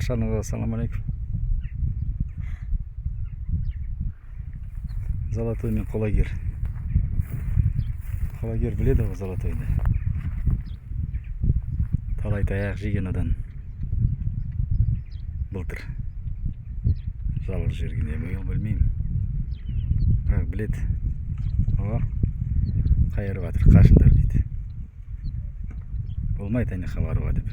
Баршаңызға ассалаумағалейкум. Золотой мен Қолагер. Қолагер біледі ғой Золотойды. Талай таяқ жеген адам. Былтыр. Жалғыз жүрген емей білмеймін. Бірақ біледі. О, қайырып жатыр, қашындар дейді. Болмайды әне хабарыға деп.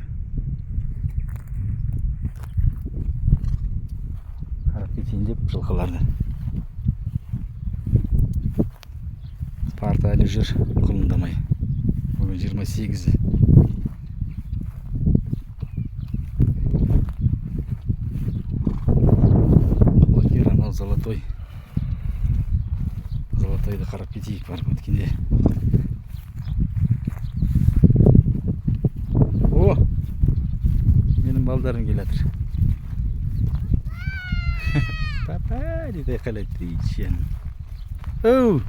Қарап кетейін деп жылқыларды. Парта әлі жүр, құлындамай. Бүгін 28-і. Қолагер, анау Золотой. Золотойды қарап кетейік барып өткенде. О! Менің балдарым келатыр. Папа, дейді қалайды дейшен. Оу!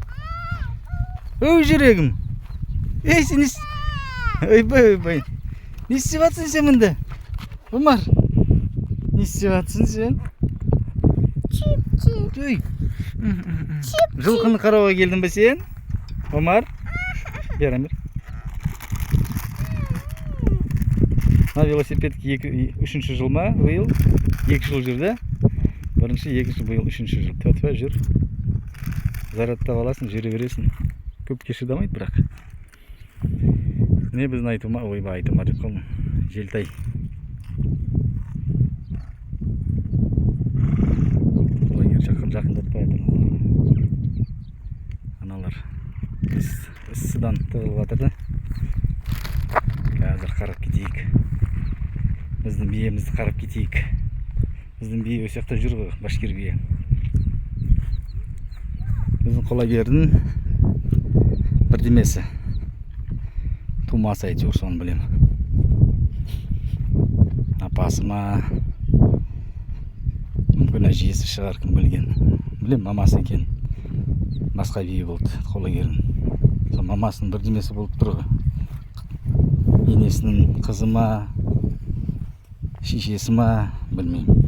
Оу, жүрегім! Ей, сен нес... Ойбай. Не істеп жатсың сен мұнда? Омар! Не істеп жатсың сен? Чип-чип. Жылқыны қарауға келдің бе сен? Омар? Бер. На велосипедке 3-ші жыл ма? Биыл 2 жыл жүрді. 1-ші, 2-ші, биыл 3-ші жыл. Төтпе жүр. Зарядтап аласың, жүре бересің. Көп шыдамайды бірақ. Не біздің айтума? Ойбай, айтума деп қалдым. Желтай. Қолагер жақындатпай жатыр. Аналар іссідан тығылып жатырды. Қазір қарап кетейік. Біздің биемізді қарап кетейік. Біздің бие өсекте жүр ғой, Башкир бие. Біздің Қолагердің бірдемесі. Тумасы әйтеуір, соны білем. Апасы ма, мүмкін әжесі шығар, кім білген. Білем, мамасы екен. Басқа бие болды Қолагердің. Сол мамасының бірдемесі болып тұр ғой. Енесінің қызы ма, шешесі ма, білмеймін.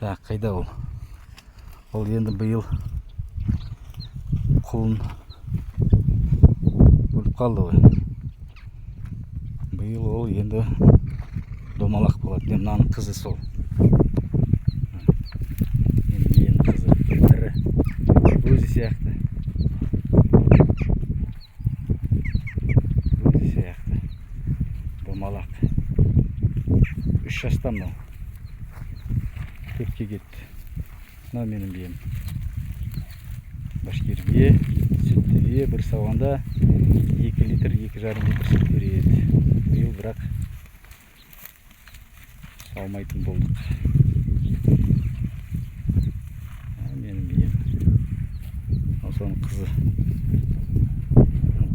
Так, қайда ол? Ол енді биыл құлын өліп қалды ғой. Биыл ол енді домалақ болады. Мынаның қызы сол. Ең қызы ірі. Өзі сияқты. Домалақ. 3 жастан мынау. 4-ке кетті. Мынау менің бием. Башкир бие, сүтті бие, бір сауғанда 2 литр, 2,5 литр сүт береді. Биыл бірақ саумайтын болдық. Менің бием. Осының қызы.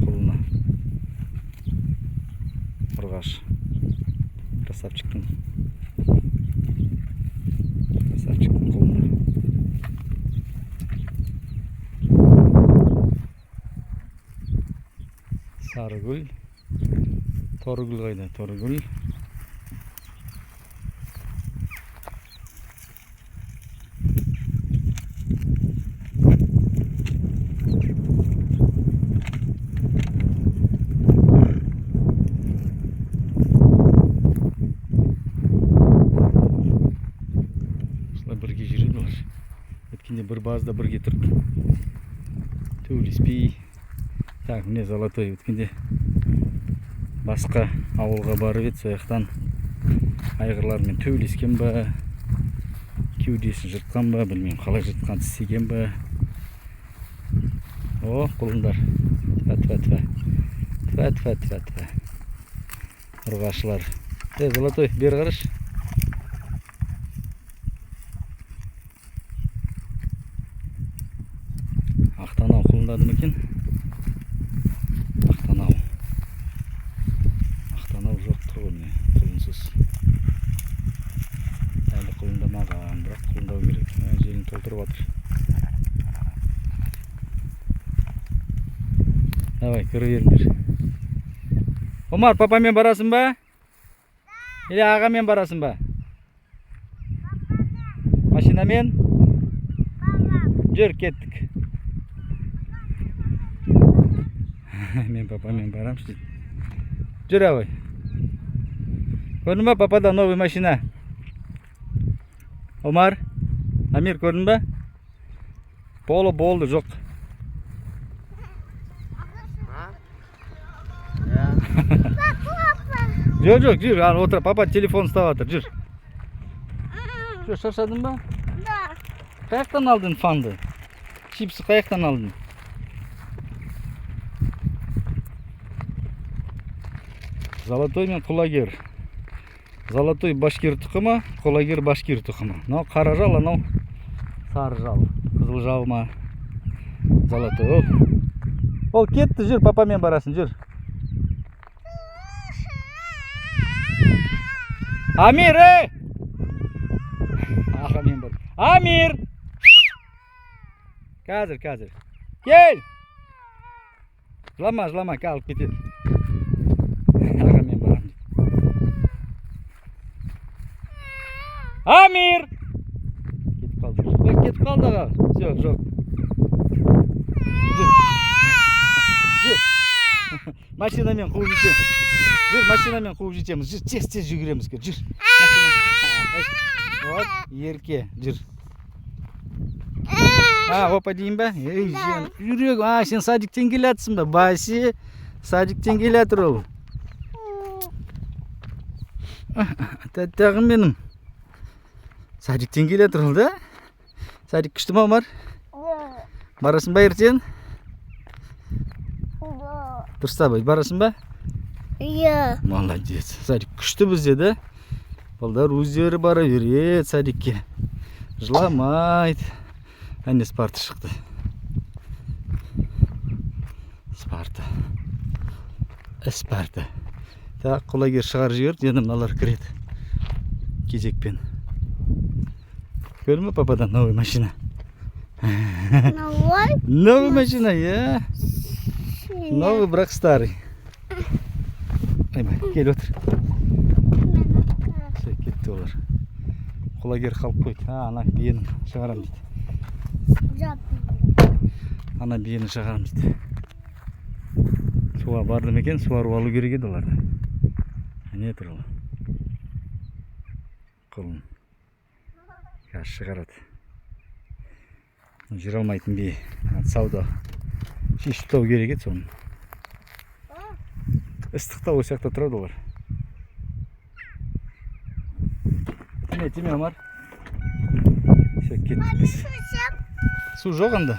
Құлына. Ұрғаш. Красавчиктің құлына. Сарыгүл. Торыгүл қайда? Торыгүл. Бірге жүреді олар. Өткенде бір базда бірге тұрып. Төйлеспей. Так, міне Золотой өткенде басқа ауылға барып еді, сояқтан айғырлармен төйлескен ба, кеудесін жыртқан ба, білмеймін, қалай жыртқан істеген ба. О, құлындар. Тфа. Ұрғашылар. Золотой, бер қараш. Ақтанау құлындады ма екен? Ақтанау жоқ тұр ғой міне, құлынсыз. Әлі құлындамаған, бірақ құлындау керек. Желін толтырып жатыр. Давай, кіре беріңдер. Омар, папамен барасың ба? Или ағамен барасың ба? Машинамен? Жүр, кеттік. Мен папамен барамыз дейді. Жүр, абай. Көрдің ба, папада новый машина. Омар, Амир, көрдің ба? Болды, жоқ. Жоқ, жүр, отыр, папа телефон ұстап жатыр, жүр. Жүр, шаршадың ба? Да. Қаяқтан алдың фанды? Чипсы қаяқтан алдың? Золотой мен құлагер. Золотой башкир тұқымы, құлагер башкир тұқымы. Мынау қара жал, анау сары жал. Қызыл жал ма? Золотой. Ол кетті, жүр, папамен барасың, жүр. Амир, ей! Ағамен бар. Амир! Қазір. Кел! Жылама, қалып кетеді. Ағамен барам. Амир! Кетіп қалды аға. Все, жоқ. Жүр. Машинамен қуып жетеміз. Жүр, машинамен қуып жетеміз. Жүр, тез жүгіреміз. Жүр. Вот, ерке, жүр. Опа дейін ба? Ей, жүрек, сен садиктен келатсың ба? Баси, садиктен келатыр ол. Тәттағым менің. Садиктен келатыр ол, да? Садик күшті ма, Омар? Барасың ба ертең? Дұрыста бай, барасың ба? Иә. Молодец. Садик күшті бізде, да? Балдар өздері бара береді садикке. Жыламайды. Әне Спарта шықты. Спарта. Так, құлагер шығар жіберді, енді мыналар кіреді. Кезекпен. Көрдің ба, пападан новый машина? Новый машина, я. Новый, бірақ старый. Айбай, кел отыр. Кетті олар. Құлагер қалып қойды. Ана биенің шығарам дейді. Ана биенің шығарам дейді. Суға бардым екен, суару алу керек еді оларды. Не тұр ол? Құлын. Қазір шығарады. Жүре алмайтын бие. Сауда. Шешіп тау керек еді соны. Ыстықта осы жақта тұрады олар. Тиме, Омар. Все, кеттік біз. Су жоқ анда.